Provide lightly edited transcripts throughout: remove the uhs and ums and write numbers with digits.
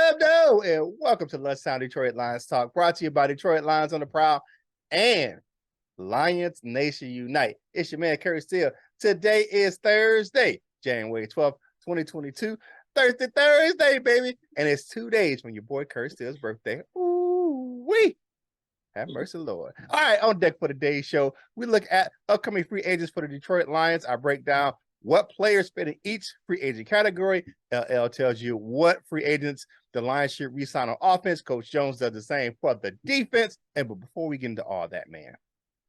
up, though? And welcome to Lunchtime Detroit Lions Talk, brought to you by Detroit Lions on the Prowl and Lions Nation Unite. It's your man, Curt Steele. Today is Thursday, January 12th, 2022. Thursday, baby. And it's 2 days from your boy Curt Steele's birthday. Ooh-wee. Have mercy, Lord. All right, on deck for today's show, we look at upcoming free agents for the Detroit Lions. I break down what players fit in each free agent category. LL tells you what free agents the Lions should re-sign on offense. Coach Jones does the same for the defense. But before we get into all that, man,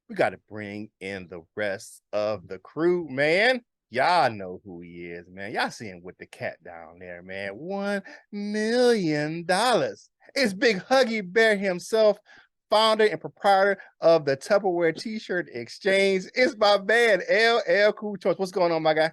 we got to bring in the rest of the crew, man. Y'all know who he is, man. Y'all see him with the cat down there, man. $1 million. It's Big Huggy Bear himself, founder and proprietor of the Tupperware T-shirt exchange. It's my man, LL Cool Choice. What's going on, my guy?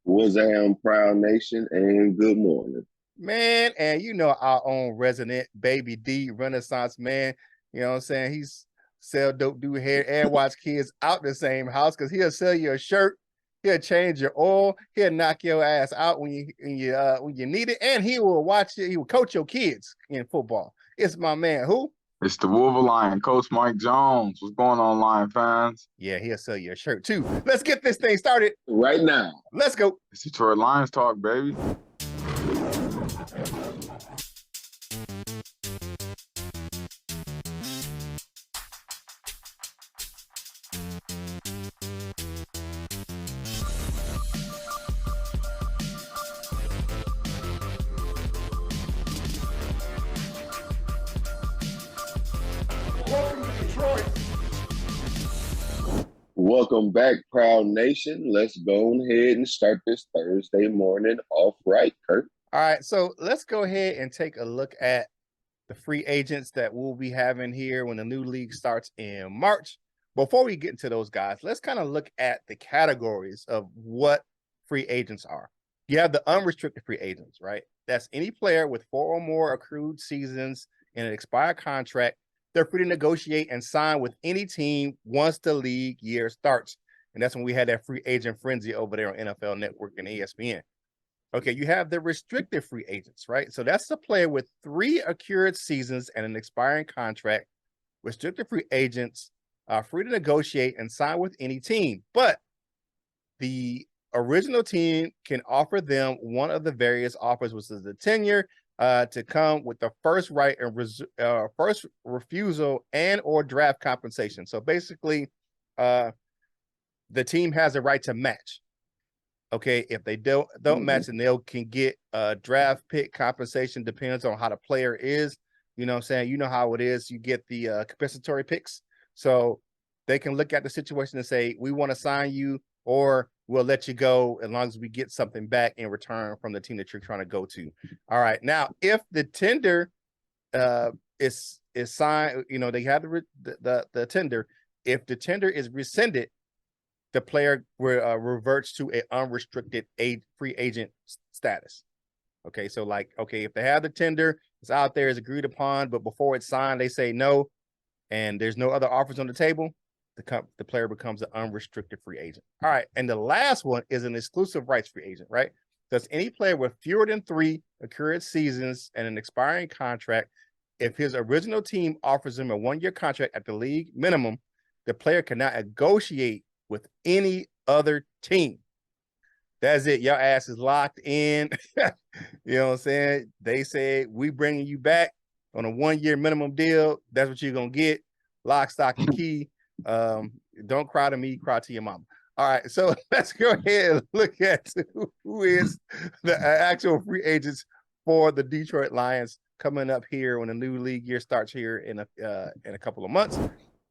What's up, Prowl Nation, and good morning. Man, and you know our own resident Baby D, Renaissance man. You know what I'm saying? He's sell dope, do hair, and watch kids out the same house because he'll sell you a shirt. He'll change your oil. He'll knock your ass out when you need it, and he will watch you. He will coach your kids in football. It's my man. Who? It's the Wolverine, Coach Mike Jones. What's going on, Lion fans? Yeah, he'll sell you a shirt too. Let's get this thing started right now. Let's go. It's Detroit Lions talk, baby. Welcome back, Proud Nation. Let's go ahead and start this Thursday morning off right, Curt. All right, so let's go ahead and take a look at the free agents that we'll be having here when the new league starts in March. Before we get into those guys, let's kind of look at the categories of what free agents are. You have the unrestricted free agents, right? That's any player with 4 or more accrued seasons in an expired contract. They're free to negotiate and sign with any team once the league year starts. And that's when we had that free agent frenzy over there on NFL Network and ESPN. Okay, you have the restricted free agents, right? So that's the player with 3 accrued seasons and an expiring contract. Restricted free agents are free to negotiate and sign with any team, but the original team can offer them one of the various offers, which is the tenure, to come with the first right and first refusal and or draft compensation. So basically, the team has a right to match. Okay, if they don't match, then they can get draft pick compensation. Depends on how the player is. You know what I'm saying? You know how it is. You get the compensatory picks. So they can look at the situation and say, we want to sign you, or we'll let you go as long as we get something back in return from the team that you're trying to go to. All right. Now, if the tender is signed, you know, they have the tender. If the tender is rescinded, the player reverts to an unrestricted free agent status. Okay. So like, okay, if they have the tender, it's out there, it's agreed upon, but before it's signed, they say no, and there's no other offers on the table, the player becomes an unrestricted free agent. All right. And the last one is an exclusive rights free agent, right? That's any player with fewer than 3 accrued seasons and an expiring contract. If his original team offers him a 1-year contract at the league minimum, the player cannot negotiate with any other team. That's it. Your ass is locked in. You know what I'm saying? They said, we bringing you back on a 1-year minimum deal. That's what you're going to get. Lock, stock, and key. Don't cry to me, cry to your mama. All right, so let's go ahead and look at who is the actual free agents for the Detroit Lions coming up here when the new league year starts here in a couple of months.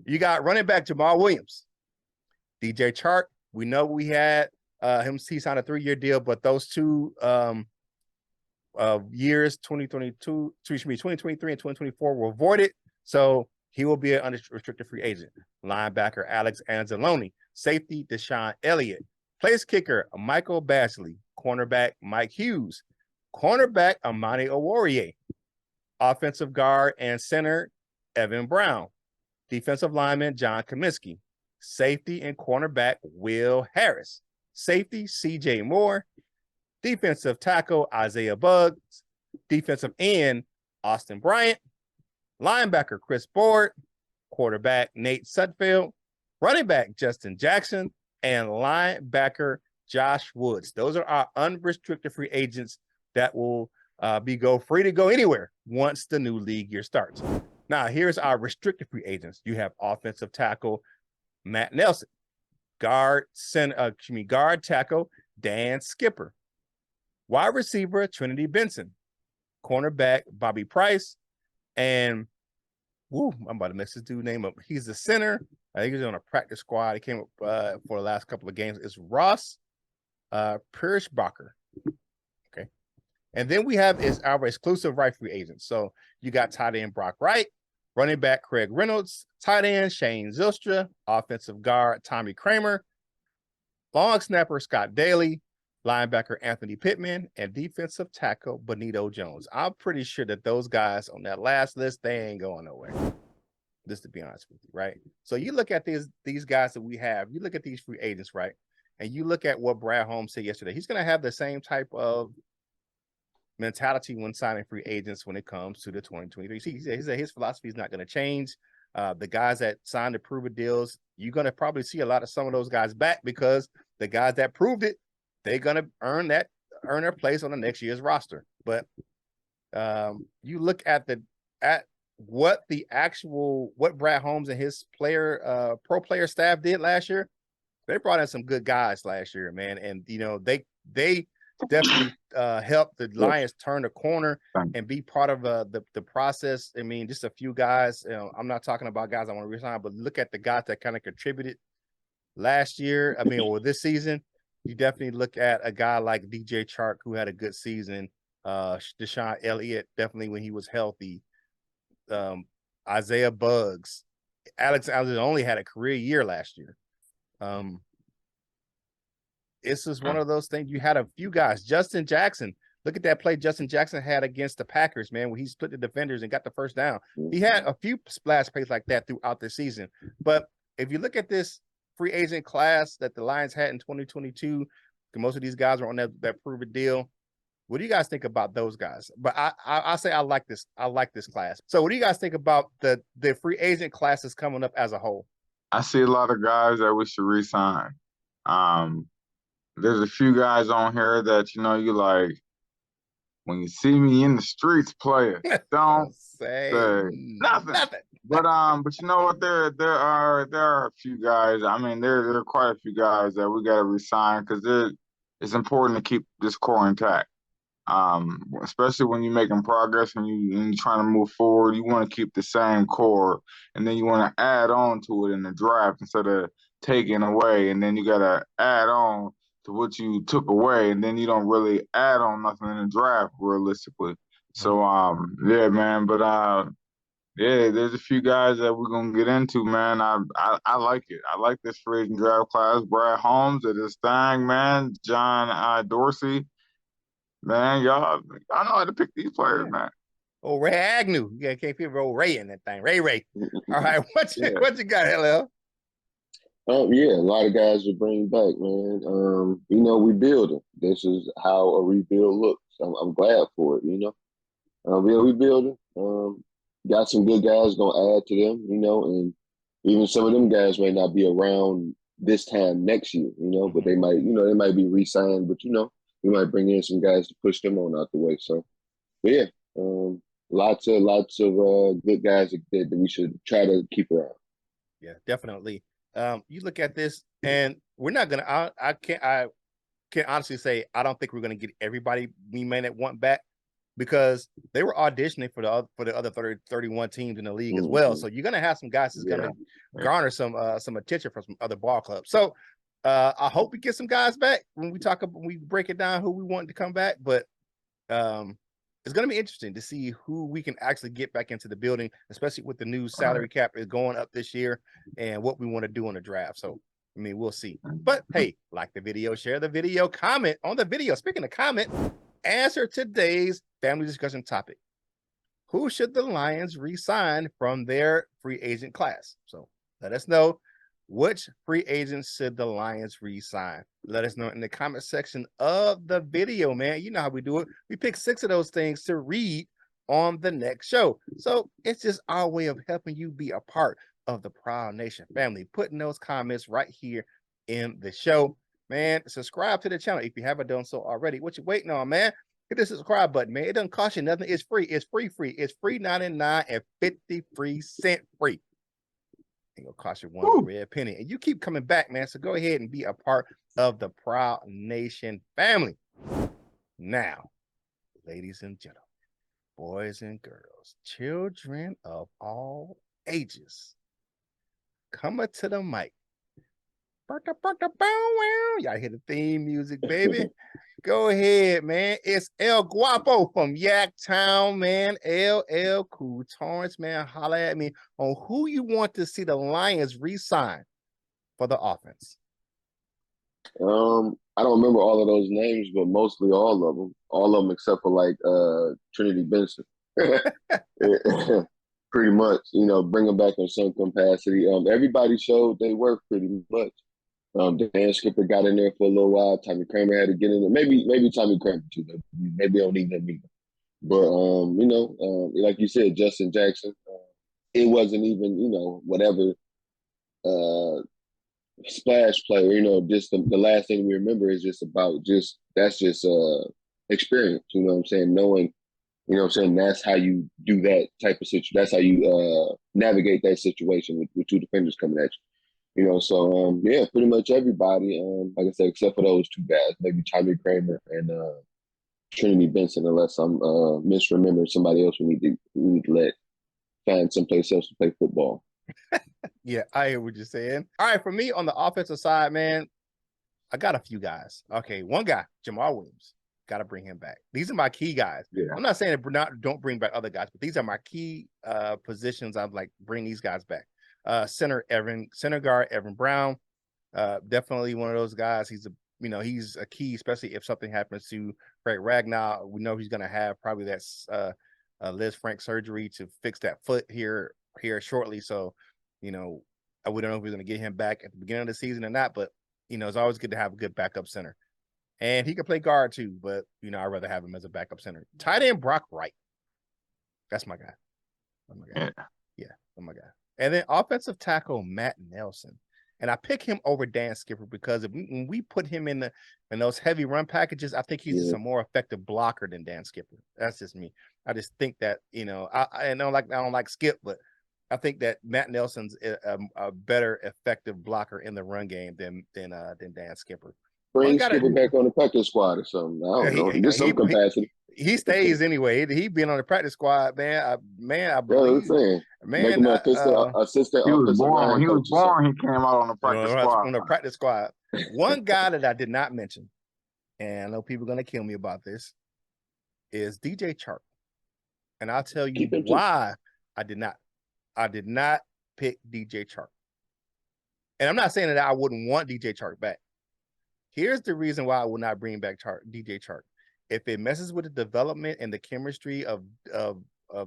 You got running back Jamal Williams, DJ Chark. We know we had he signed a 3-year deal, but those 2 years, 2023 and 2024, were voided. So he will be an unrestricted free agent. Linebacker Alex Anzalone, safety Deshaun Elliott, place kicker Michael Bashley, cornerback Mike Hughes, cornerback Amani Oruwariye, offensive guard and center Evan Brown, defensive lineman John Cominsky, safety and cornerback Will Harris, safety CJ Moore, defensive tackle Isaiah Buggs, defensive end Austin Bryant, linebacker Chris Board, quarterback Nate Sudfeld, running back Justin Jackson, and linebacker Josh Woods. Those are our unrestricted free agents that will be free to go anywhere once the new league year starts. Now, here's our restricted free agents. You have offensive tackle Matt Nelson, guard tackle Dan Skipper, wide receiver Trinity Benson, cornerback Bobby Price, and I'm about to mess this dude's name up. He's the center. I think he's on a practice squad. He came up for the last couple of games. It's Ross Pirschbacher. Okay. And then we have is our exclusive right free agents. So you got tight end Brock Wright, running back Craig Reynolds, tight end Shane Zylstra, offensive guard Tommy Kramer, long snapper Scott Daly, linebacker Anthony Pittman, and defensive tackle Benito Jones. I'm pretty sure that those guys on that last list, they ain't going nowhere. Just to be honest with you, right? So you look at these guys that we have, you look at these free agents, right? And you look at what Brad Holmes said yesterday. He's going to have the same type of mentality when signing free agents when it comes to the 2023. He said his philosophy is not going to change. The guys that signed the prove-it deals, you're going to probably see some of those guys back because the guys that proved it, they're going to earn their place on the next year's roster. But you look at what Brad Holmes and his pro player staff did last year. They brought in some good guys last year, man, and they definitely helped the Lions turn the corner and be part of the process. I mean, just a few guys. I'm not talking about guys I want to resign, but look at the guys that kind of contributed last year. I mean, or this season. You definitely look at a guy like DJ Chark, who had a good season. Deshaun Elliott, definitely when he was healthy. Isaiah Buggs. Alex Allen only had a career year last year. This is one of those things. You had a few guys. Justin Jackson. Look at that play Justin Jackson had against the Packers, man, where he split the defenders and got the first down. He had a few splash plays like that throughout the season. But if you look at this free agent class that the Lions had in 2022, most of these guys are on that prove-it deal. What do you guys think about those guys? But I say I like this class. So what do you guys think about the free agent classes coming up as a whole? I see a lot of guys that we should re-sign. There's a few guys on here that, you like, when you see me in the streets playing, don't say nothing. But you know what? There are a few guys. I mean, there are quite a few guys that we got to resign because it's important to keep this core intact. Especially when you're making progress and you're trying to move forward, you want to keep the same core, and then you want to add on to it in the draft instead of taking away, and then you got to add on to what you took away, and then you don't really add on nothing in the draft realistically. So yeah, man. But yeah, there's a few guys that we're gonna get into, man. I like it. I like this free agent draft class. Brad Holmes at his thing, man. John Dorsey, man. Y'all know how to pick these players, man. Oh, Ray Agnew. Yeah, can't feel old Ray in that thing. Ray. All right, what you got, LL? Yeah, a lot of guys to bring back, man. We building. This is how a rebuild looks. I'm glad for it, we building. Got some good guys gonna add to them, and even some of them guys may not be around this time next year, but they might be re-signed, but we might bring in some guys to push them on out the way. So, but yeah, lots of good guys that we should try to keep around. Yeah, definitely. You look at this, and we're not gonna. I can't honestly say I don't think we're gonna get everybody we may not want back because they were auditioning for the other 31 teams in the league as well. So you're gonna have some guys that's gonna garner some attention from some other ball clubs. So I hope we get some guys back when we break it down who we want to come back. But it's going to be interesting to see who we can actually get back into the building, especially with the new salary cap is going up this year and what we want to do on the draft. So, I mean, we'll see. But hey, like the video, share the video, comment on the video. Speaking of comment, answer today's family discussion topic. Who should the Lions re-sign from their free agent class? So let us know. Which free agents should the Lions re-sign? Let us know in the comment section of the video, man. You know how we do it. We pick 6 of those things to read on the next show. So it's just our way of helping you be a part of the Prowl Nation family. Putting those comments right here in the show. Man, subscribe to the channel if you haven't done so already. What you waiting on, man? Hit the subscribe button, man. It doesn't cost you nothing. It's free. It's free. It's free 99 and 53 cents free. Ain't gonna cost you one red penny. And you keep coming back, man. So go ahead and be a part of the Prowl Nation family. Now, ladies and gentlemen, boys and girls, children of all ages, coming to the mic. Y'all hear the theme music, baby. Go ahead, man. It's El Guapo from Yaktown, man. LL Cool Torrance, man. Holla at me on who you want to see the Lions re-sign for the offense. I don't remember all of those names, but mostly all of them. All of them except for like Trinity Benson. Pretty much, you know, bring them back in some capacity. Everybody showed they work pretty much. Dan Skipper got in there for a little while. Tommy Kramer had to get in there. Maybe Tommy Kramer too. Maybe don't need him either. But you know, like you said, Justin Jackson. It wasn't even, you know, whatever splash player. You know, just the last thing we remember is just about that's just experience. You know what I'm saying? Knowing, you know what I'm saying, that's how you do that type of situation. That's how you navigate that situation with 2 defenders coming at you. You know, so yeah, pretty much everybody. Like I said, except for those 2 guys, maybe Tommy Kramer and Trinity Benson, unless I'm misremembering somebody else we need to find someplace else to play football. Yeah, I hear what you're saying. All right, for me on the offensive side, man, I got a few guys. Okay, one guy, Jamal Williams, got to bring him back. These are my key guys. Yeah. I'm not saying don't bring back other guys, but these are my key positions. I'm like, bring these guys back. Center guard Evan Brown, definitely one of those guys. He's a key, especially if something happens to Craig Ragnar. We know he's going to have probably that Liz Frank surgery to fix that foot here shortly. So, you know, we don't know if we're going to get him back at the beginning of the season or not, but you know, it's always good to have a good backup center. And he can play guard too, but you know, I'd rather have him as a backup center. Tight end Brock Wright. That's my guy. Oh my God. Yeah, oh my God. And then offensive tackle Matt Nelson. And I pick him over Dan Skipper because when we put him in those heavy run packages, I think he's just a more effective blocker than Dan Skipper. That's just me. I just think that, you know, I don't like Skip, but I think that Matt Nelson's a better effective blocker in the run game than Dan Skipper. Bring Skipper back on the practice squad or something. I don't know. There's some capacity. He stays anyway. He been on the practice squad, man. I believe. Man, make him assistant. He was born. He came out on the practice squad. On the practice squad. One guy that I did not mention, and I know people are gonna kill me about this, is DJ Chark. And I'll tell you why I did not pick DJ Chark. And I'm not saying that I wouldn't want DJ Chark back. Here's the reason why I will not bring back DJ Chark. If it messes with the development and the chemistry of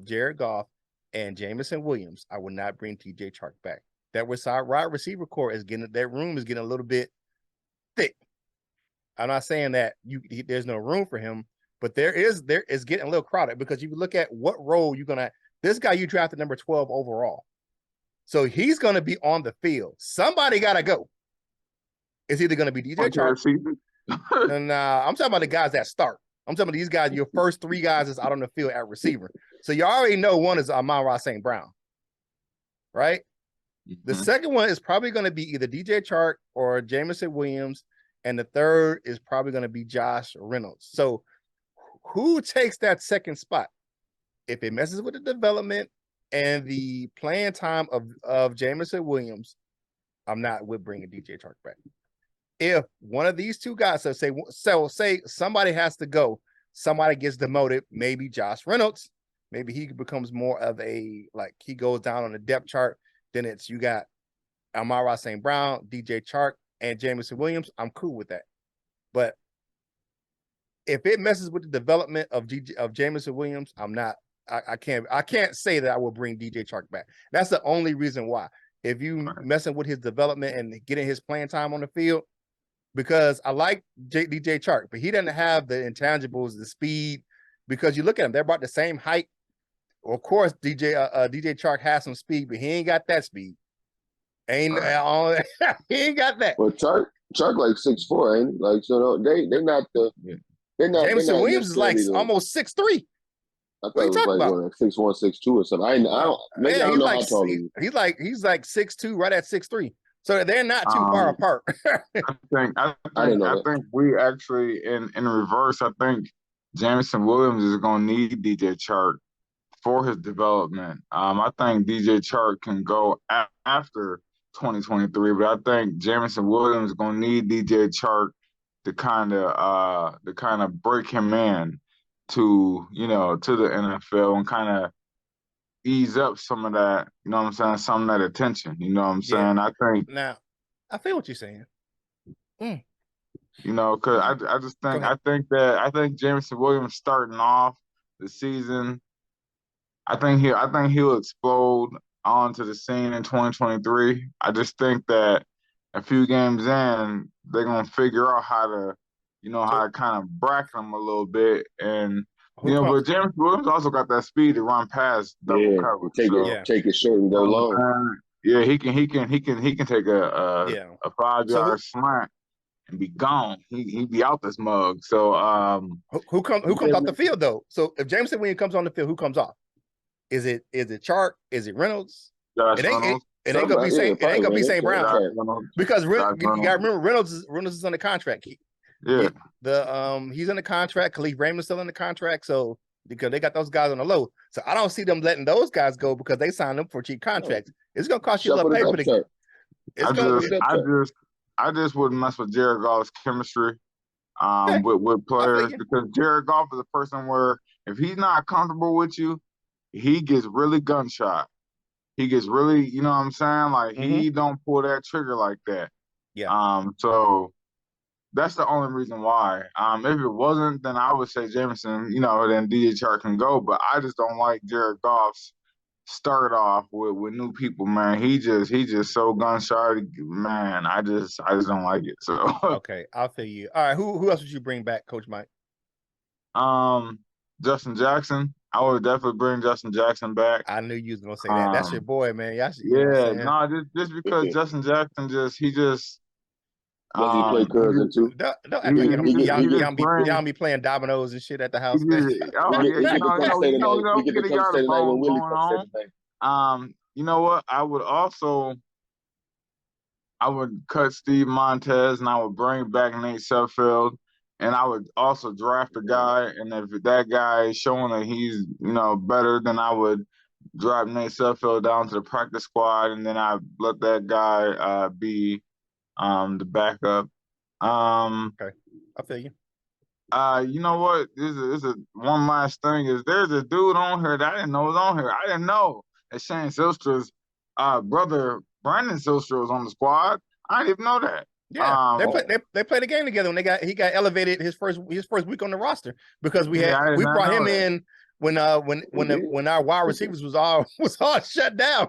Jared Goff and Jamison Williams, I will not bring DJ Chark back. That wide receiver core that room is getting a little bit thick. I'm not saying that there's no room for him, but there is getting a little crowded because you look at what role this guy you drafted number 12 overall. So he's gonna be on the field. Somebody gotta go. It's either going to be DJ Chark. And I'm talking about the guys that start. I'm talking about these guys, your first 3 guys is out on the field at receiver. So you already know one is Amon-Ra St. Brown, right? Mm-hmm. The second one is probably going to be either DJ Chark or Jamison Williams. And the third is probably going to be Josh Reynolds. So who takes that second spot? If it messes with the development and the playing time of Jamison Williams, I'm not with bringing DJ Chark back. If one of these 2 guys, say somebody has to go, somebody gets demoted, maybe Josh Reynolds, maybe he becomes more of he goes down on the depth chart, then you got Amon-Ra St. Brown, DJ Chark, and Jamison Williams. I'm cool with that. But if it messes with the development of Jamison Williams, I can't say that I will bring DJ Chark back. That's the only reason why. if you messing with his development and getting his playing time on the field. Because I like DJ Chark, but he doesn't have the intangibles, the speed. Because you look at him, they're about the same height. Of course, DJ Chark has some speed, but he ain't got that speed. He ain't got that. Well, Chark like 6'4", ain't he? Like, so they're not the Jameson Williams is like almost 6'3". I thought it was like what, 6'1", 6'2" or something. I don't know how tall he is. He's like 6'2", right at 6'3". So they're not too far apart. I think we actually in reverse. I think Jameson Williams is going to need DJ Chark for his development. I think DJ Chark can go after 2023, but I think Jameson Williams is going to need DJ Chark to kind of break him in to the NFL and kind of ease up some of that, you know what I'm saying, some of that attention, you know what I'm saying? I think now I feel what you're saying. You know, because I just think I think Jameson Williams starting off the season, I think he'll explode onto the scene in 2023. I just think that a few games in, they're gonna figure out how to kind of bracket him a little bit, and but Jameson Williams also got that speed to run past double coverage. Take it short and go long. Yeah, he can take a 5-yard slant and be gone. He be out this mug. So who comes off the field though? So if Jameson Williams comes on the field, who comes off? Is it Chark? Is it Reynolds? It ain't gonna be St. Brown because you gotta remember Reynolds is on the contract. He's in the contract. Khalif Raymond's still in the contract. So because they got those guys on the low, so I don't see them letting those guys go because they signed them for cheap contracts. It's gonna cost you a little paper. I just wouldn't mess with Jared Goff's chemistry with players because Jared Goff is a person where if he's not comfortable with you, he gets really gunshot. He gets really, you know what I'm saying? Like he don't pull that trigger like that. Yeah. So that's the only reason why. If it wasn't, then I would say Jameson, then DJ Chark can go. But I just don't like Jared Goff's start off with new people, man. He just so gunshot, man. I just don't like it. So okay, I'll feel you. All right, who else would you bring back, Coach Mike? Justin Jackson. I would definitely bring Justin Jackson back. I knew you was gonna say that. That's your boy, man. Just because Justin Jackson does he play cousin too? Don't act like y'all be playing dominoes and shit at the house. You know what? I would cut Steve Montez and I would bring back Nate Sudfeld. And I would also draft a guy, and if that guy is showing that he's, better, then I would drop Nate Sudfeld down to the practice squad, and then I let that guy be the backup. Okay, I feel you. You know what? This is one last thing. Is there's a dude on here that I didn't know was on here. I didn't know that Shane Silstra's brother Brandon Silstra was on the squad. I didn't even know that. Yeah, they played a game together when he got elevated his first week on the roster because we brought him in when our wide receivers was all shut down.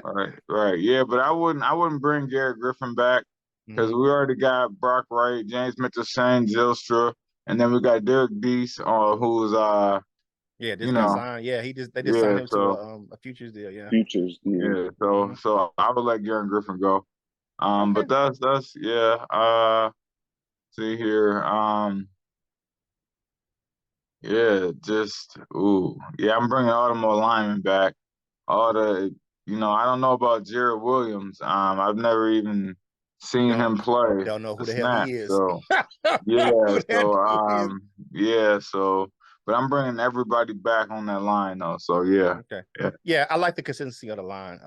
Right. Yeah, but I wouldn't bring Garrett Griffin back because we already got Brock Wright, James Mitchell, Shane Zylstra, and then we got Derek Deese, who's signed. Yeah, they just signed him to a futures deal. Yeah, futures deal. Yeah, so I would let Garrett Griffin go. But that's see here. I'm bringing all the more linemen back. All the, I don't know about Jared Williams. I've never even seen him play. Don't know who the hell he is. So but I'm bringing everybody back on that line though. So yeah. Okay. Yeah, I like the consistency of the line.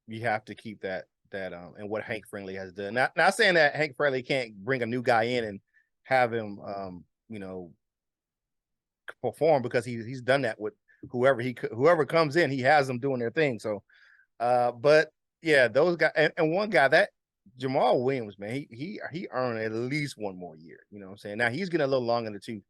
You have to keep that and what Hank Friendly has done. Not saying that Hank Friendly can't bring a new guy in and have him perform because he's done that with whoever comes in, he has them doing their thing. So but yeah, those guys and one guy, that Jamal Williams, man, he earned at least one more year. You know what I'm saying? Now he's getting a little long in the tooth,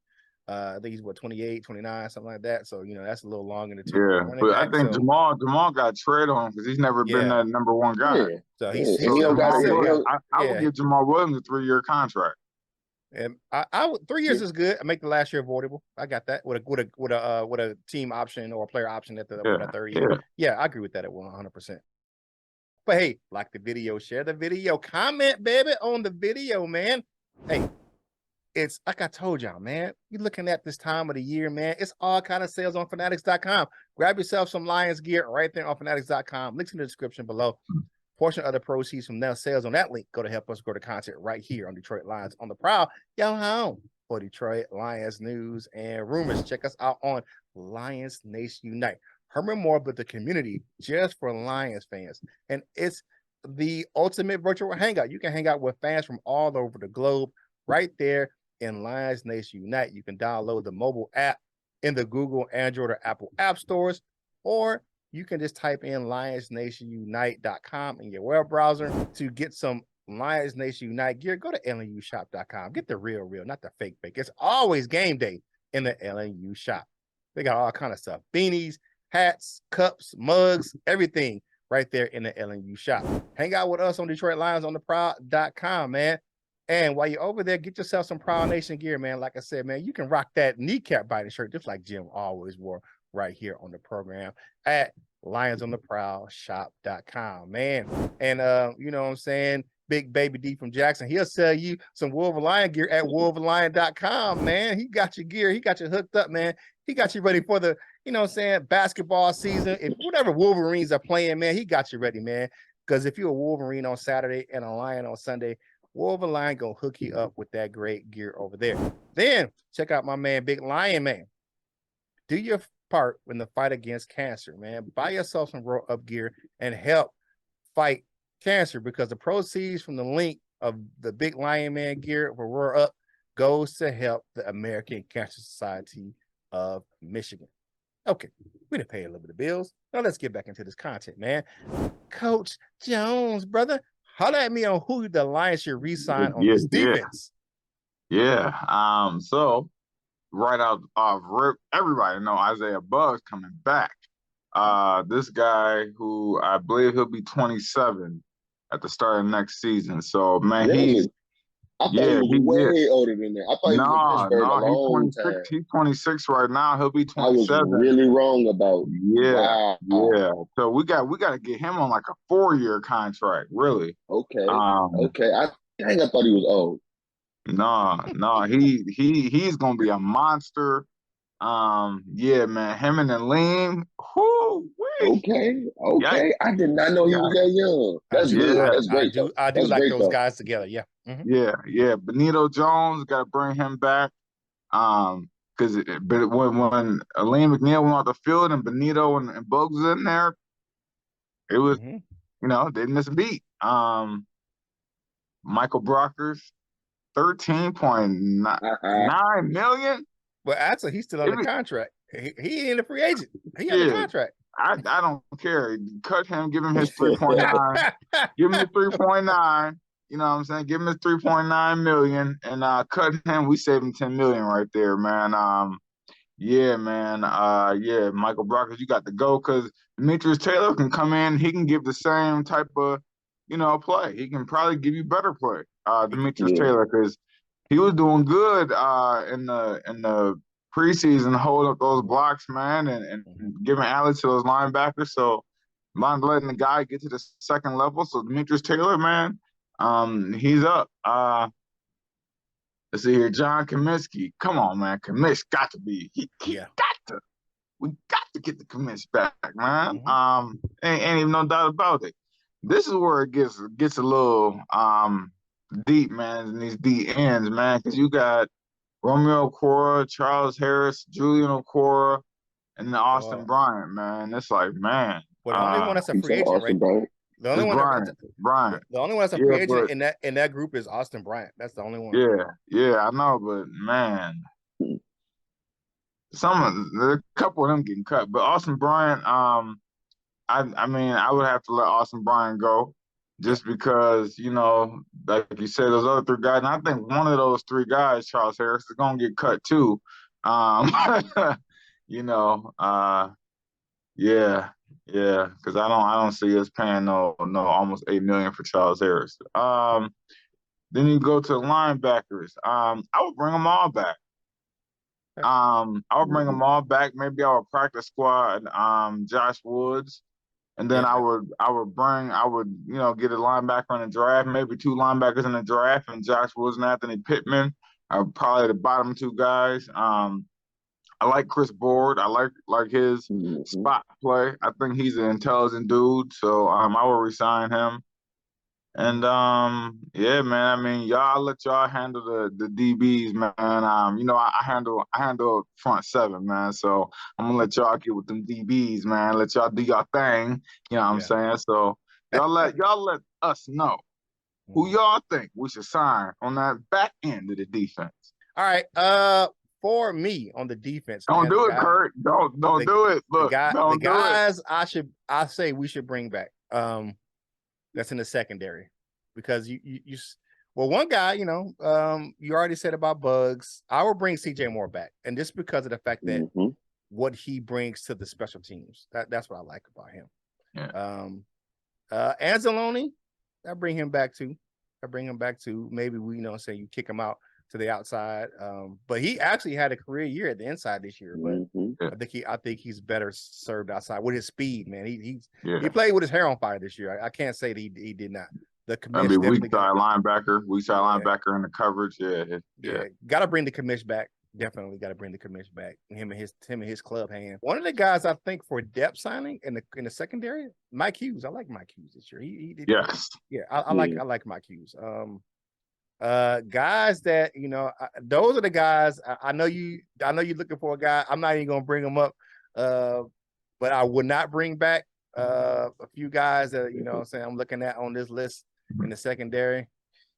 I think he's 28, 29, something like that. So, that's a little long in the tooth. Yeah, but I think Jamal got trade on because he's never been that number one guy. Yeah. So he's I would give Jamal Williams a 3-year contract. And I would 3 years is good. I make the last year avoidable. I got that with a team option or a player option at the third year. Yeah, I agree with that at 100%. But hey, like the video, share the video, comment, baby, on the video, man. Hey, it's like I told y'all, man. You're looking at this time of the year, man. It's all kind of sales on fanatics.com. Grab yourself some Lions gear right there on fanatics.com. Links in the description below. Portion of the proceeds from their sales on that link go to help us grow the content right here on Detroit Lions on the Prowl. Yo home for Detroit Lions news and rumors. Check us out on Lions Nation Unite. Herman Moore built the community just for Lions fans, and it's the ultimate virtual hangout. You can hang out with fans from all over the globe right there in Lions Nation Unite. You can download the mobile app in the Google, Android, or Apple app stores, or you can just type in lionsnationunite.com in your web browser to get some Lions Nation Unite gear. Go to lnushop.com. Get the real, not the fake. It's always game day in the LNU shop. They got all kind of stuff. Beanies, hats, cups, mugs, everything right there in the LNU shop. Hang out with us on Detroit Lions on the Prowl.com, man. And while you're over there, get yourself some Prowl Nation gear, man. Like I said, man, you can rock that kneecap biting shirt just like Jim always wore right here on the program at lionsontheprowlshop.com, man. And you know what I'm saying? Big Baby D from Jackson, he'll sell you some Wolverine gear at wolverine.com, man. He got your gear, he got you hooked up, man. He got you ready for the, basketball season. If whatever Wolverines are playing, man, he got you ready, man. Because if you're a Wolverine on Saturday and a Lion on Sunday, Wolverine gonna hook you up with that great gear over there. Then check out my man, Big Lion Man. Do your part in the fight against cancer, man. Buy yourself some Roll Up gear and help fight cancer, because the proceeds from the link of the Big Lion Man gear for Roll Up goes to help the American Cancer Society of Michigan. Okay, we done paid a little bit of bills. Now let's get back into this content, man. Coach Jones, brother, holler at me on who the Lions should re-sign on this defense. So right out of rip, everybody know Isaiah Buggs coming back. This guy who I believe he'll be 27 at the start of next season. So man, really? I thought he was way older than that. I thought he was a long time. He's 26 right now. He'll be 27. I was really wrong about yeah. So we got to get him on like a 4-year contract, really. Okay. Okay. I thought he was old. No, he's gonna be a monster. Yeah, man, him and Aleem. Okay. I did not know he was that young. That's good. That's great. I do like those guys together. Yeah. Mm-hmm. Yeah. Benito Jones, got to bring him back. Because when Aleem McNeil went off the field and Benito and Buggs was in there, it was didn't miss a beat. Michael Brockers, $13.9 million. Well, actually, he's still under contract. He ain't a free agent. He under contract. I don't care. Cut him, give him his 3.9. Give him the 3.9. You know what I'm saying? Give him his 3.9 million and cut him. We save him 10 million right there, man. Michael Brockers, you got to go, because Demetrius Taylor can come in. He can give the same type of, play. He can probably give you better play. Demetrius Taylor, because he was doing good in the preseason, holding up those blocks, man, and giving alleys to those linebackers. So mind letting the guy get to the second level. So Demetrius Taylor, man, he's up. Let's see here, John Cominsky. Come on, man, Cominsky got to be. We got to get the Cominsky back, man. Ain't even no doubt about it. This is where it gets a little deep, man, in these D ends, man, because you got Romeo Okora, Charles Harris, Julian Okora, and then Austin Bryant, man. It's like, man. Well, the only one that's a free agent, right? The only one Bryant. The only one that's a free agent in that group is Austin Bryant. That's the only one. Yeah, I know, but man, a couple of them getting cut, but Austin Bryant, I mean, I would have to let Austin Bryant go, just because, like you said, those other three guys, and I think one of those three guys, Charles Harris, is gonna get cut too. You know, yeah, because I don't see us paying no almost $8 million for Charles Harris. Then you go to the linebackers. I would bring them all back. I would bring them all back. Maybe I would practice squad Josh Woods. And then I would get a linebacker in the draft, maybe 2 linebackers in the draft, and Josh Woods and Anthony Pittman are probably the bottom 2 guys. I like Chris Board. I like his spot play. I think he's an intelligent dude, so I will resign him. And yeah, man. I mean, y'all let y'all handle the DBs, man. I handle front 7, man. So I'm gonna let y'all get with them DBs, man. Let y'all do y'all thing. You know what I'm saying? So y'all let us know who y'all think we should sign on that back end of the defense. All right. For me on the defense, don't do it, Curt. Don't do it. Look, the guys I say we should bring back. That's in the secondary, because one guy, you already said about Bugs. I will bring CJ Moore back, and just because of the fact that what he brings to the special teams, that's what I like about him. Yeah. Anzalone, I bring him back too. Maybe you kick him out to the outside. But he actually had a career year at the inside this year. But I think he's better served outside with his speed, man. He played with his hair on fire this year. I can't say that he did not. The commish weak side linebacker in the coverage. Yeah. Got to bring the commish back. Definitely got to bring the commish back. Him and his club hand. One of the guys I think for depth signing in the secondary, Mike Hughes. I like Mike Hughes this year. He did. Yes. Yeah, I like Mike Hughes. Guys that those are the guys. I know you're looking for a guy. I'm not even gonna bring them up. But I would not bring back a few guys that I'm looking at on this list in the secondary.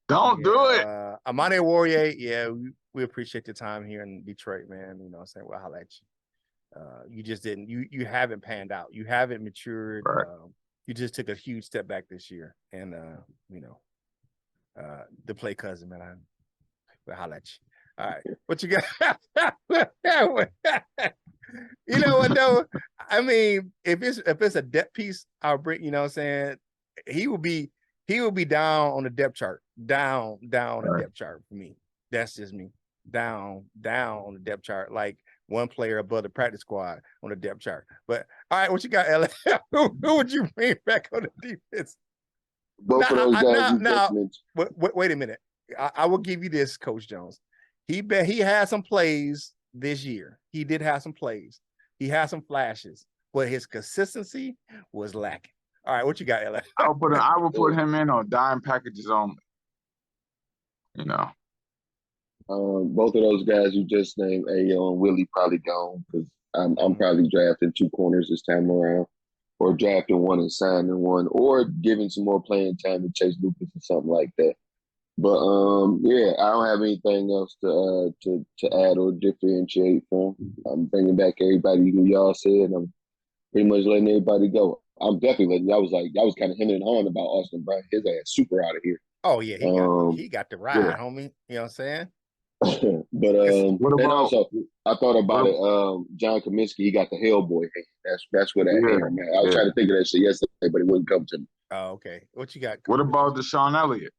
Don't do it. Amani Warrior, we appreciate your time here in Detroit, man. Well, I'll let you. You just didn't. You haven't panned out. You haven't matured. Right. You just took a huge step back this year, and the play cousin, man. Well, I'll let you. All right, what you got? You know what though? I mean, if it's a depth piece, I'll bring. He will be down on the depth chart. Down on the depth chart for me. That's just me. Down on the depth chart, like one player above the practice squad on the depth chart. But all right, what you got, Ella? Who would you bring back on the defense? Both of those guys. Wait a minute. I will give you this, Coach Jones. He had some plays this year. He did have some plays. He had some flashes, but his consistency was lacking. All right, what you got, Ella? I will put him in on dime packages only. Both of those guys you just named, Ayo and Willie, probably gone, because I'm probably drafting 2 corners this time around, or drafting one and signing one, or giving some more playing time to Chase Lucas or something like that. But I don't have anything else to add or differentiate from. I'm bringing back everybody who y'all said. I'm pretty much letting everybody go. I'm definitely letting y'all was kind of hemming and hawing about Austin Bryant. His ass super out of here. Oh yeah, he got the ride, homie. You know what I'm saying? But and also I thought about it. John Kaminsky, he got the Hellboy hand. That's what that hand, man. I was trying to think of that shit yesterday, but it wouldn't come to me. Oh, okay. What you got? What about Deshaun Elliott?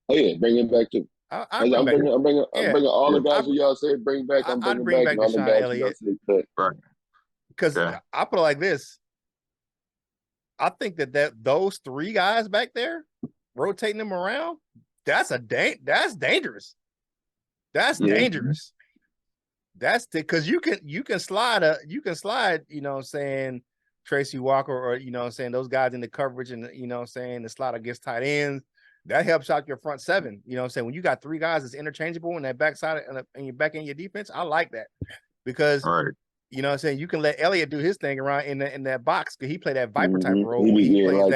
Oh yeah, bring him back too. I'm bringing all the guys who y'all said bring back. I'm bringing back all the guys who y'all said cut. Right. Because I put it like this. I think that those 3 guys back there, rotating them around, that's dangerous. That's dangerous. That's because you can slide, Tracy Walker, or those guys in the coverage, and the slide against tight ends. That helps out your front 7. When you got 3 guys that's interchangeable in that backside and you're back in your defense, I like that, because you can let Elliott do his thing around in that box, because he played that Viper type role. He plays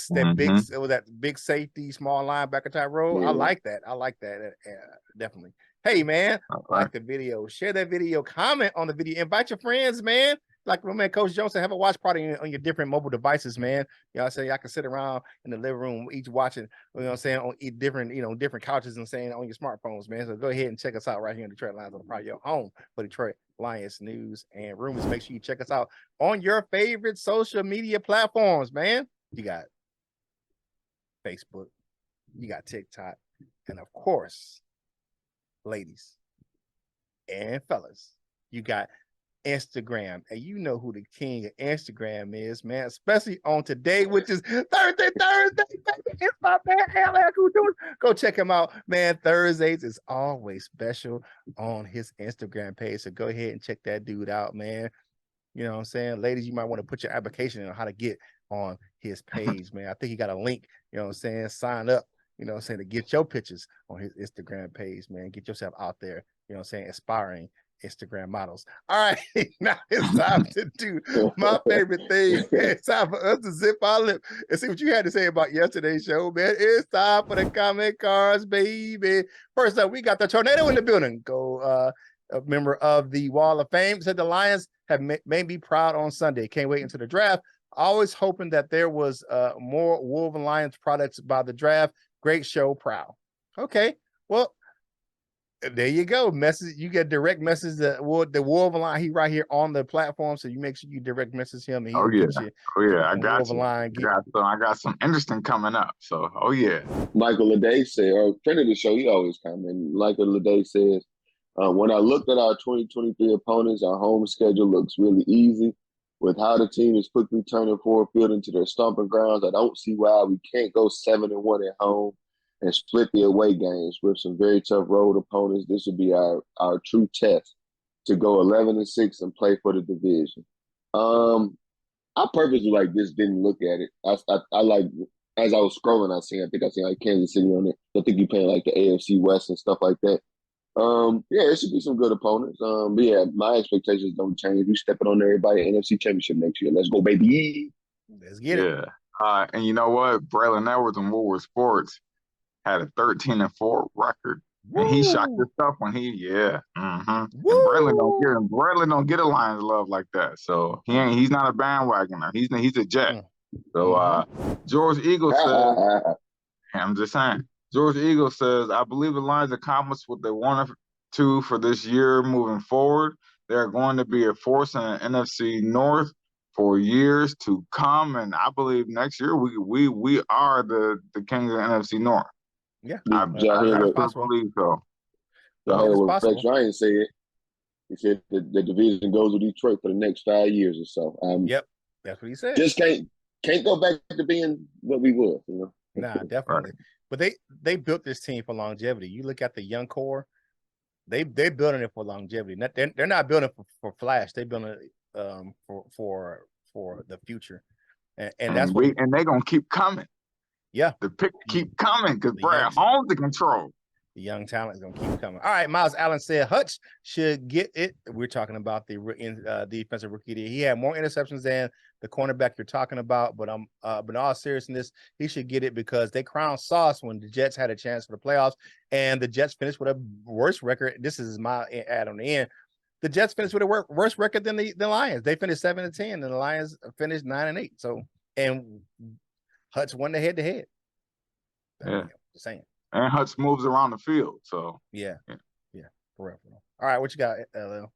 that big safety, small linebacker type role. I like that. Definitely. Hey man, like the video, share that video, comment on the video, invite your friends, man. like my man Coach Jones said, have a watch party on your different mobile devices, man. You know what I'm saying? I can sit around in the living room, each watching, you know what I'm saying, on different, different couches and saying on your smartphones, man. So go ahead and check us out right here in Detroit Lions on the Prowl, your home for Detroit Lions news and rumors. Make sure you check us out on your favorite social media platforms, man. You got Facebook, you got TikTok, and of course, ladies and fellas, you got Instagram, and you know who the king of Instagram is, man, especially on today, which is Thursday. It's my man Alex who doing. Go check him out, man. Thursdays is always special on his Instagram page, so go ahead and check that dude out, man. You know what I'm saying? Ladies, you might want to put your application in on how to get on his page, man. I think he got a link, you know what I'm saying? Sign up, you know what I'm saying, to get your pictures on his Instagram page, man. Get yourself out there, you know what I'm saying, aspiring Instagram models. All right, now it's time to do my favorite thing. It's time for us to zip our lip and see what you had to say about yesterday's show, man. It's time for the comment cards, baby. First up, we got the tornado in the building. Go, a member of the Wall of Fame said the Lions have made me proud on Sunday. Can't wait until the draft. Always hoping that there was more Wolves and Lions products by the draft. Great show, Prowl. Okay, well, there you go. Message, you get direct message the Wolves and Lion. He right here on the platform, so you make sure you direct message him. And I got you. I got some interesting coming up. So, Michael Lede said, or friend of the show, he always comment. Michael Lede says, when I looked at our 2023 opponents, our home schedule looks really easy. With how the team is quickly turning Ford Field into their stomping grounds, I don't see why we can't go 7-1 at home and split the away games with some very tough road opponents. This would be our true test to go 11-6 and play for the division. I purposely just didn't look at it. I like, as I was scrolling, I seen like Kansas City on there. I think you playing like the AFC West and stuff like that. It should be some good opponents. But yeah, my expectations don't change. We stepping on everybody NFC Championship next year. Let's go, baby. Let's get it. And you know what? Braylon Edwards and Woolworth Sports had a 13-4 record. Woo! And he shot this stuff when And Braylon don't get a Lions love like that. So he's not a bandwagoner. He's a Jet. So George Eagle said, I'm just saying. George Eagle says, I believe the Lions accomplished what they wanted to for this year moving forward. They're going to be a force in the NFC North for years to come. And I believe next year we are the kings of the NFC North. Yeah. I believe so. What Rex Ryan said. He said the division goes with Detroit for the next 5 years or so. Yep. That's what he said. Just can't go back to being what we were, you know. Nah, definitely. Right. But they built this team for longevity. You look at the young core, they're building it for longevity. They're not building for flash. They're building it for the future, and that's and they're gonna keep coming. Yeah, the pick keep coming because Brad owns the control. The young talent is gonna keep coming. All right, Miles Allen said Hutch should get it. We're talking about the defensive rookie. He had more interceptions than the cornerback you're talking about, but in all seriousness, he should get it because they crowned Sauce when the Jets had a chance for the playoffs, and the Jets finished with a worse record. This is my ad on the end. The Jets finished with a worse record than the Lions. They finished 7-10, and the Lions finished 9-8. So, and Hutch won the head-to-head. Yeah, just saying. And Hutch moves around the field, so yeah. For real. All right, what you got, LL?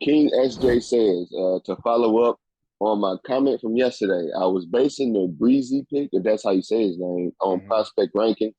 King SJ says to follow up on my comment from yesterday, I was basing the Breezy pick, if that's how you say his name, on prospect ranking.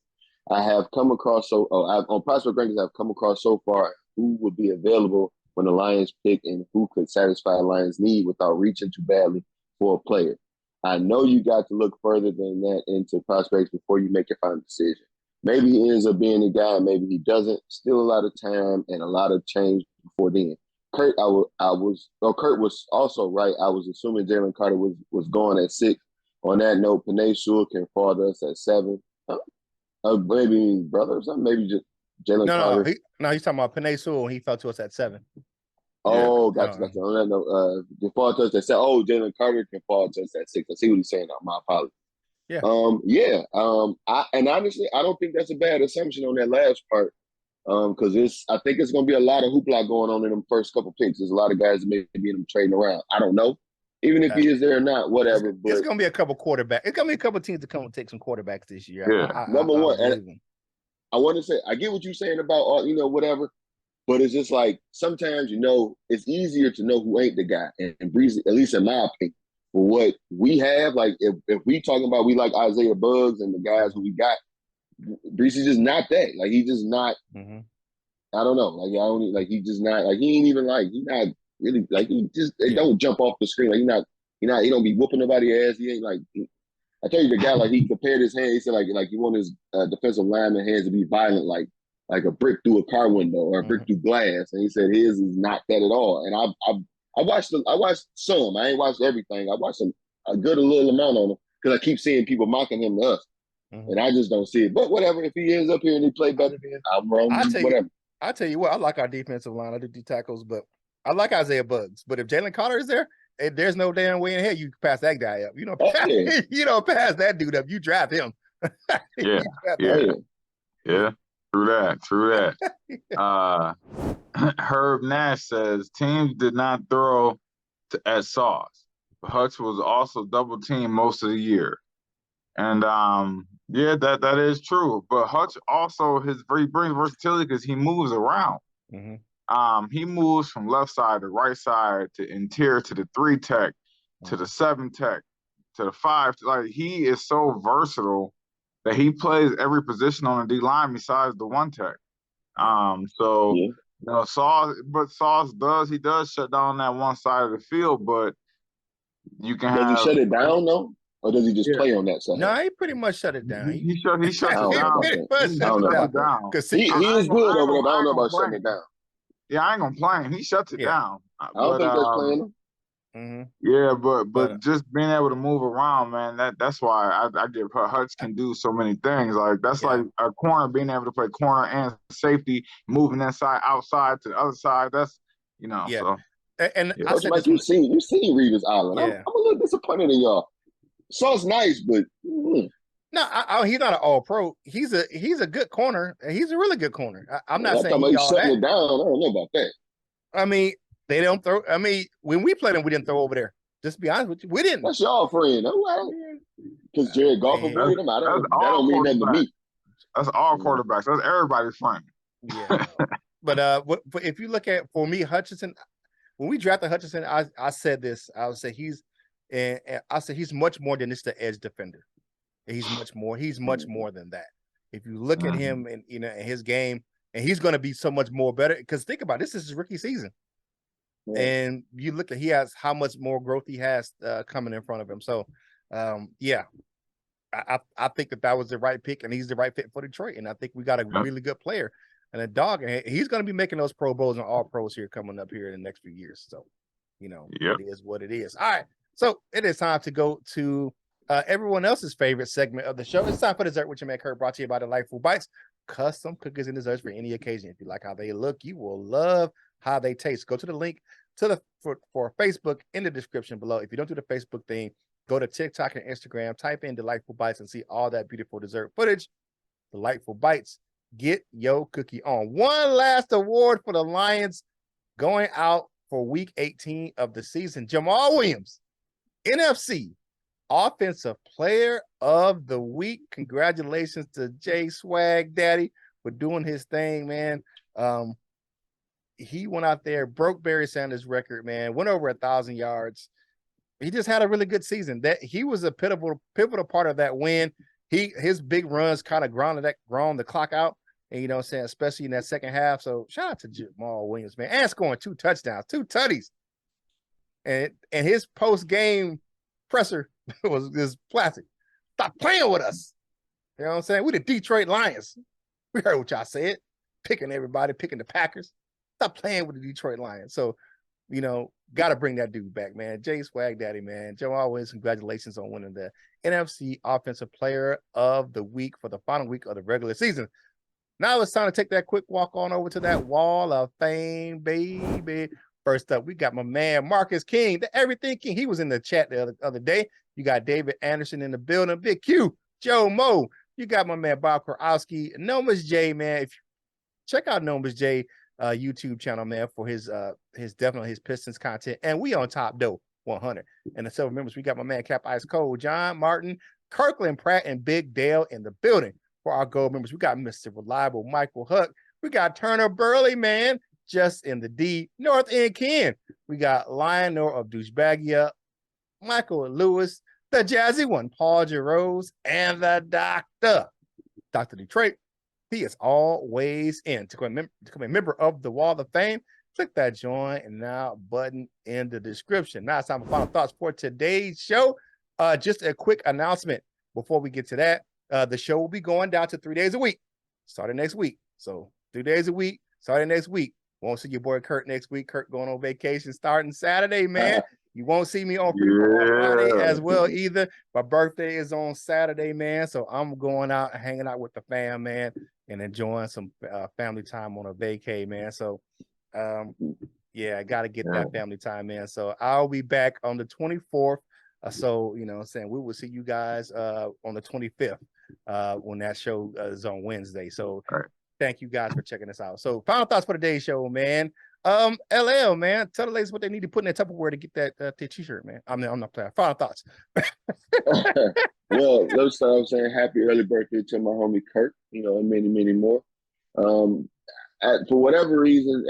I have come across on prospect rankings I've come across so far who would be available when the Lions pick and who could satisfy a Lions need without reaching too badly for a player. I know you got to look further than that into prospects before you make your final decision. Maybe he ends up being the guy, maybe he doesn't. Still a lot of time and a lot of change before then. Kurt was also right. I was assuming Jalen Carter was going at 6. On that note, Penei Sewell can fall to us at 7. Maybe brother or something. Maybe just Jalen Carter. He's talking about Penei Sewell. He fell to us at 7. Oh, gotcha. On that note, can fall to us at 7. Oh, Jalen Carter can fall to us at 6. I see what he's saying now. My apologies. Yeah. And honestly, I don't think that's a bad assumption on that last part. Because I think it's going to be a lot of hoopla going on in them first couple picks. There's a lot of guys that may be in them trading around. I don't know. Even if he is there or not, whatever. It's going to be a couple quarterbacks. It's going to be a couple teams to come and take some quarterbacks this year. Yeah. Number one, I want to say, I get what you're saying about, whatever. But it's just like sometimes, it's easier to know who ain't the guy. And Breeze, at least in my opinion, for what we have, like if we talking about we like Isaiah Buggs and the guys who we got, Breeze is just not that. Like he's just not. Mm-hmm. I don't know. Like I don't like he just not like he ain't even like he not really like he just they don't jump off the screen. Like he don't be whooping nobody ass. He ain't like. I tell you the guy like he compared his hand. He said like he want his defensive lineman hands to be violent like a brick through a car window or a brick through glass. And he said his is not that at all. And I watched some. I ain't watched everything. I watched a little amount on him because I keep seeing people mocking him to us. And I just don't see it. But whatever, if he ends up here and he play better, then I'm wrong. Whatever. I tell you what, I like our defensive line. I do D tackles, but I like Isaiah Buggs. But if Jalen Carter is there, there's no damn way in hell you pass that guy up. You don't pass that dude up. You draft him. Yeah. True that. Herb Nash says teams did not throw at Sauce. Hutch was also double teamed most of the year. And that is true. But Hutch also he brings versatility because he moves around. He moves from left side to right side to interior to the 3 tech to the 7 tech to the 5. Like he is so versatile that he plays every position on the D line besides the 1 tech. Sauce does shut down that one side of the field, but you can Does he shut it down though? Or does he just play on that side? No, he pretty much shut it down. He shuts it down. Because he is good over there, but I don't know about shutting it down. Yeah, I ain't gonna play him. He shuts it down. I don't think that's playing him. Yeah, but just being able to move around, man, that's why I give Hutch can do so many things. Like that's like a corner being able to play corner and safety, moving inside, outside to the other side. That's So. And I said like you've seen Revis Island. I'm a little disappointed in y'all. Sauce nice, but no, he's not an all-pro. He's a good corner. He's a really good corner. I'm not saying he's shutting it down. I don't know about that. I mean, they don't throw. I mean, when we played him, we didn't throw over there. Just to be honest with you, we didn't. That's y'all friend. Because Jared Goff avoided him. That don't mean nothing to me. That's all quarterbacks. That's everybody's friend. Yeah. But if you look at, for me, Hutchinson, when we drafted Hutchinson, I said this. I would say he's much more than just the edge defender. He's much more. He's much more than that. If you look at him and in his game, and he's going to be so much more better. Because think about it, this is his rookie season, and you look at how much more growth he has coming in front of him. So, I think that was the right pick, and he's the right fit for Detroit. And I think we got a really good player and a dog, and he's going to be making those Pro Bowls and All Pros here coming up here in the next few years. So, it is what it is. All right. So it is time to go to everyone else's favorite segment of the show. It's time for Dessert with your man Curt, brought to you by Delightful Bites, custom cookies and desserts for any occasion. If you like how they look, you will love how they taste. Go to the link for Facebook in the description below. If you don't do the Facebook thing, go to TikTok and Instagram, type in Delightful Bites and see all that beautiful dessert footage. Delightful Bites, get your cookie on. One last award for the Lions going out for week 18 of the season. Jamal Williams, NFC Offensive Player of the Week. Congratulations to Jay Swag Daddy for doing his thing, man. He went out there, broke Barry Sanders' record, man, went over 1,000 yards. He just had a really good season. That he was a pivotal part of that win. His big runs kind of ground the clock out, and you know what I'm saying, especially in that second half. So shout out to Jamal Williams, man, and scoring 2 touchdowns, 2 tutties. And his post-game presser was plastic. Stop playing with us. You know what I'm saying? We the Detroit Lions. We heard what y'all said. Picking everybody, picking the Packers. Stop playing with the Detroit Lions. So, got to bring that dude back, man. Jay Swag Daddy, man. Jamal Williams, congratulations on winning the NFC Offensive Player of the Week for the final week of the regular season. Now it's time to take that quick walk on over to that wall of fame, baby. First up, we got my man Marcus King, the Everything King. He was in the chat the other day. You got David Anderson in the building. Big Q, Joe Mo. You got my man Bob Korowski. Noma's J, man. check out Numbers J YouTube channel, man, for his definitely his Pistons content. And we on top though 100. And the several members, we got my man Cap Ice Cold, John Martin, Kirkland Pratt, and Big Dale in the building. For our gold members, we got Mr. Reliable Michael Huck. We got Turner Burley, man, just in the D. North End Ken. We got Lionel of Douchebagia, Michael Lewis, the Jazzy One, Paul Jarose, and the Doctor. Dr. Detroit. He is always in. To become a member of the Wall of Fame, click that join and now button in the description. Now it's time for final thoughts for today's show. Just a quick announcement before we get to that. The show will be going down to 3 days a week, starting next week. So 3 days a week, starting next week. Won't see your boy Curt next week. Curt going on vacation starting Saturday, man. You won't see me on Friday as well either. My birthday is on Saturday, man. So I'm going out, hanging out with the fam, man, and enjoying some family time on a vacay, man. So, yeah, I got to get that family time, man. So I'll be back on the 24th. So, you know what I'm saying, we will see you guys on the 25th when that show is on Wednesday. So thank you guys for checking us out. So final thoughts for today's show, man. LL, man, tell the ladies what they need to put in their Tupperware to get that t-shirt, man. I'm not playing. Final thoughts. Well, let's start off saying happy early birthday to my homie Curt, you know, and many, many more. For whatever reason,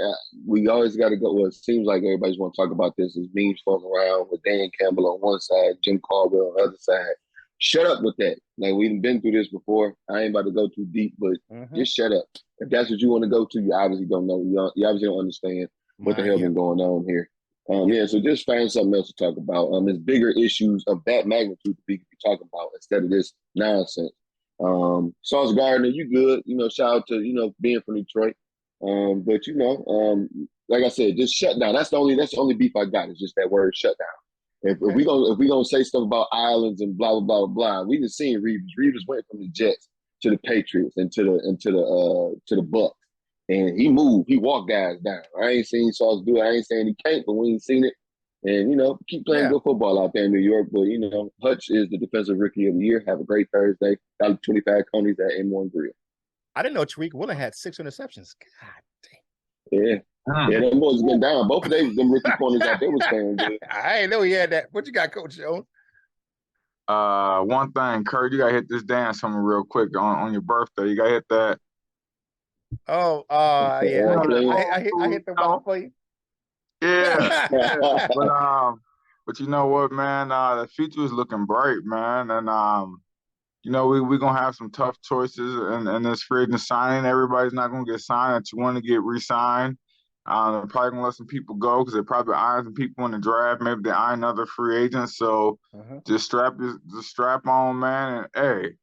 we always got to go. Well, it seems like everybody's want to talk about this. There's memes floating around with Dan Campbell on one side, Jim Caldwell on the other side. Shut up with that. Like, we've been through this before. I ain't about to go too deep, but just shut up. If that's what you want to go to, you obviously don't know. You obviously don't understand what the hell been going on here. So just find something else to talk about. There's bigger issues of that magnitude we could be talking about instead of this nonsense. Sauce Gardner, you good. You know, shout out to, you know, being from Detroit. But, you know, like I said, just shut down. That's the only beef I got is just that word shut down. If we gonna say stuff about islands and blah blah blah blah, we just seen Reeves. Reeves went from the Jets to the Patriots and to the Bucks, and he moved. He walked guys down. I ain't seen Sauce do it. I ain't saying he can't, but we ain't seen it. And you know, keep playing good football out there in New York. But you know, Hutch is the defensive rookie of the year. Have a great Thursday. Got 25 Coney's at M1 Grill. I didn't know Tariq Woolen had 6 interceptions. God damn. Yeah. Yeah, them boys been down. Both of them rookie corners out there was playing good. I ain't know he had that. What you got, Coach Jones? One thing, Curt, you gotta hit this dance for me real quick on your birthday. You gotta hit that. Oh, yeah. I hit the ball for you. Yeah. But you know what, man? The future is looking bright, man. And you know, we're gonna have some tough choices in this free agent signing. Everybody's not gonna get signed that you want to get re-signed. They're probably gonna let some people go because they're probably eyeing some people in the draft. Maybe they're eyeing other free agents. So just strap on, man. And hey,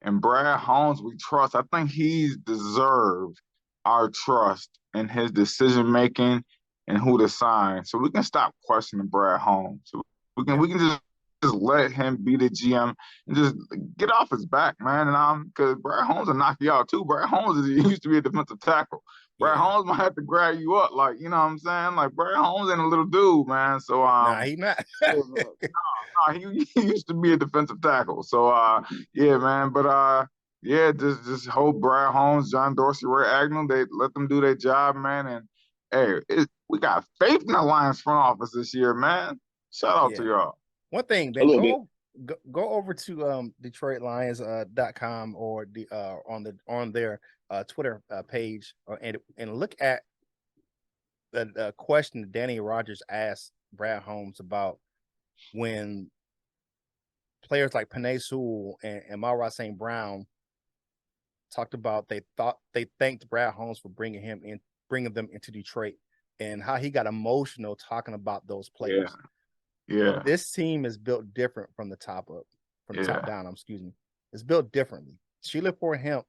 and Brad Holmes, we trust. I think he's deserved our trust in his decision making and who to sign. So we can stop questioning Brad Holmes. So we can just let him be the GM and just get off his back, man. And because Brad Holmes will knock you out too. Brad Holmes used to be a defensive tackle. Brad Holmes might have to grab you up, like, you know what I'm saying? Like, Brad Holmes ain't a little dude, man. So nah, he not. He used to be a defensive tackle. So yeah, man. But yeah, just hope Brad Holmes, John Dorsey, Ray Agnew, they let them do their job, man. And hey, we got faith in the Lions front office this year, man. Shout out to y'all. One thing, man, go over to DetroitLions.com or on their Twitter page and look at the question that Danny Rogers asked Brad Holmes about when players like Penei Sewell and Amon-Ra St. Brown talked about they thanked Brad Holmes for bringing them into Detroit and how he got emotional talking about those players. Yeah. This team is built different from the top up, from the top down. Excuse me. It's built differently. Sheila Hemp,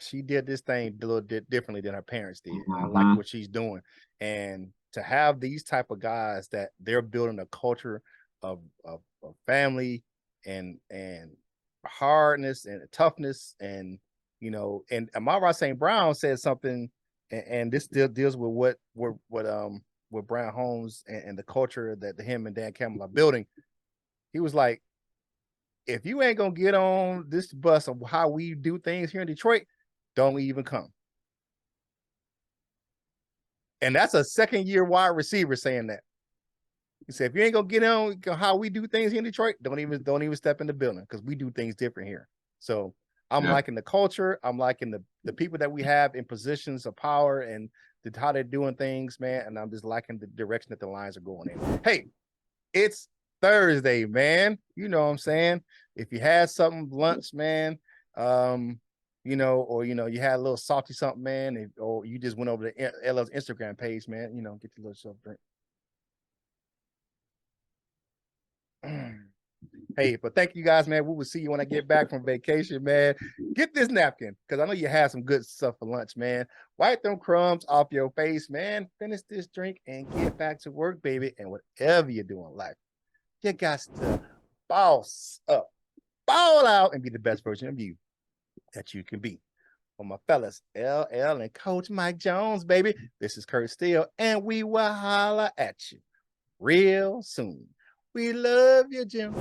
she did this thing a little bit differently than her parents did. I like what she's doing. And to have these type of guys that they're building a culture of family and hardness and toughness, and you know, and Amon-Ra St. Brown said something, and this still deals with what Brad Holmes and the culture that him and Dan Campbell are building. He was like, if you ain't gonna get on this bus of how we do things here in Detroit, don't even come. And that's a second-year wide receiver saying that. He said, if you ain't gonna get on how we do things here in Detroit, don't even step in the building, because we do things different here. So I'm liking the culture. I'm liking the people that we have in positions of power and how they're doing things, man. And I'm just liking the direction that the Lions are going in. Hey, it's Thursday, man. You know what I'm saying? If you had something lunch, man, you know, or you had a little salty something, man, or you just went over to LL's Instagram page, man, get your little self drink. Hey, but thank you guys, man. We will see you when I get back from vacation, man. Get this napkin, because I know you had some good stuff for lunch, man. Wipe them crumbs off your face, man. Finish this drink and get back to work, baby. And whatever you're doing in life, you got to boss up, ball out, and be the best version of you that you can be. For my fellas, LL and Coach Mike Jones, baby, this is Curt Steele, and we will holler at you real soon. We love you, Jim.